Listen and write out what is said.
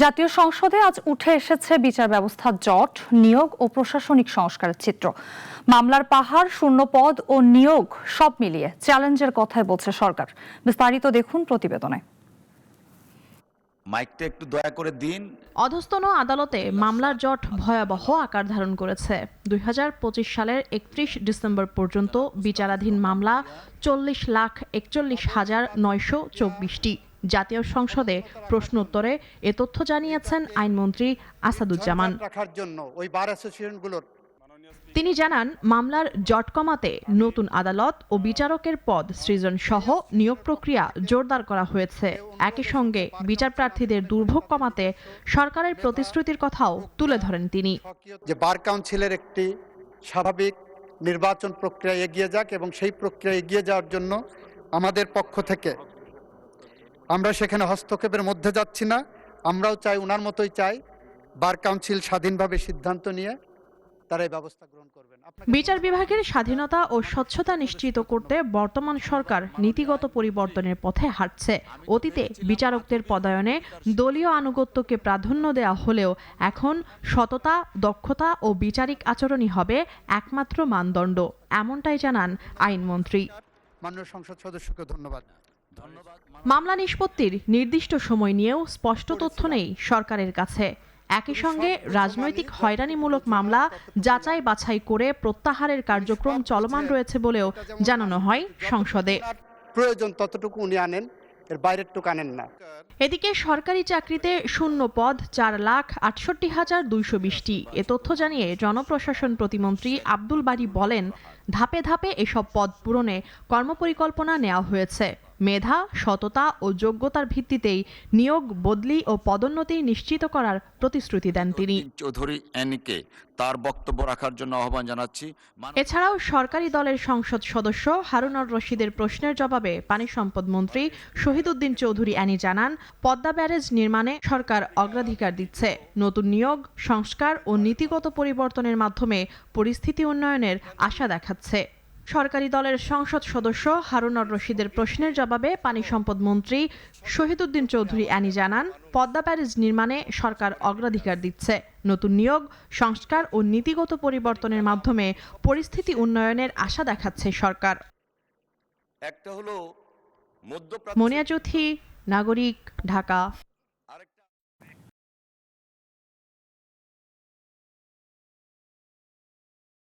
জাতীয় সংসদে আজ উঠে এসেছে বিচার ব্যবস্থার জট, নিয়োগ ও প্রশাসনিক সংস্কারের চিত্র। মামলার পাহাড়, শূন্য পদ ও নিয়োগ সব মিলিয়ে চ্যালেঞ্জের কথাই বলছে সরকার। বিস্তারিত দেখুন প্রতিবেদনে। মাইকটা একটু দয়া করে দিন। অধস্তন আদালতে মামলার জট ভয়াবহ আকার ধারণ করেছে। ২০২৫ সালের ৩১ ডিসেম্বর পর্যন্ত বিচারাধীন মামলা ৪০,৪১,৯২৪টি। জাতীয় সংসদে প্রশ্নোত্তরে এ তথ্য জানিয়েছেন আইনমন্ত্রী আসাদুজ্জামান। তিনি জানান, মামলার জট কমাতে নতুন আদালত ও বিচারকের পদ সৃজন সহ নিয়োগ প্রক্রিয়া জোরদার করা হয়েছে। একই সঙ্গে বিচার প্রার্থীদের দুর্ভোগ কমাতে সরকারের প্রতিশ্রুতির কথাও তুলে ধরেন তিনি। যে বার কাউন্সিলের একটি স্বাভাবিক নির্বাচন প্রক্রিয়া এগিয়ে যাক এবং সেই প্রক্রিয়া এগিয়ে যাওয়ার জন্য আমাদের পক্ষ থেকে আমরা সেখানে হস্তক্ষেপের মধ্যে যাচ্ছি না। আমরাও চাই, ওনার মতোই চাই, বার কাউন্সিল স্বাধীনভাবে সিদ্ধান্ত নিয়ে তারা এই ব্যবস্থা গ্রহণ করবেন। বিচার বিভাগের স্বাধীনতা ও স্বচ্ছতা নিশ্চিত করতে বর্তমান সরকার নীতিগত পরিবর্তনের পথে হাঁটছে। অতীতে বিচারকদের পদায়নে দলীয় আনুগত্যকে প্রাধান্য দেওয়া হলেও এখন সততা, দক্ষতা ও বিচারিক আচরণই হবে একমাত্র মানদণ্ড, এমনটাই জানান আইনমন্ত্রী। মাননীয় সংসদ সদস্যকে ধন্যবাদ। মামলা নিষ্পত্তির নির্দিষ্ট সময় নিয়েও স্পষ্ট তথ্য নেই সরকারের কাছে। একই সঙ্গে রাজনৈতিক হয়রানিমূলক মামলা যাচাই বাছাই করে প্রত্যাহারের কার্যক্রম চলমান রয়েছে বলেও জানানো হয় সংসদে। প্রয়োজন ততটুকু উনি আনেন, এর বাইরেরটুকু আনেন না। এদিকে সরকারি চাকরিতে শূন্য পদ 4,68,220টি। এ তথ্য জানিয়ে জনপ্রশাসন প্রতিমন্ত্রী আব্দুল বারী বলেন, ধাপে ধাপে এসব পদ পূরণে কর্মপরিকল্পনা নেওয়া হয়েছে। মেধা, সততা ও যোগ্যতার ভিত্তিতেই নিয়োগ, বদলি ও পদোন্নতি নিশ্চিত করার প্রতিশ্রুতি দেন তিনি। চৌধুরী এনিকে তার বক্তব্য রাখার জন্য আহ্বান জানাচ্ছি। এছাড়াও সরকারি দলের সংসদ সদস্য হারুনুর রশিদের প্রশ্নের জবাবে পানি সম্পদ মন্ত্রী শহীদউদ্দিন চৌধুরী অ্যানি জানান, পদ্মা ব্যারেজ নির্মাণে সরকার অগ্রাধিকার দিচ্ছে। নতুন নিয়োগ, সংস্কার ও নীতিগত পরিবর্তনের মাধ্যমে পরিস্থিতি উন্নয়নের আশা দেখাচ্ছে। সরকারি দলের সংসদ সদস্য হারুনুর রশিদের প্রশ্নের জবাবে পানি সম্পদ মন্ত্রী শহীদউদ্দিন চৌধুরী অ্যানি জানান, পদ্মা ব্যারেজ নির্মাণে সরকার অগ্রাধিকার দিচ্ছে। নতুন নিয়োগ, সংস্কার ও নীতিগত পরিবর্তনের মাধ্যমে পরিস্থিতি উন্নয়নের আশা দেখাচ্ছে সরকার। একটা হলো মনিয়া চৌধুরী, নাগরিক, ঢাকা।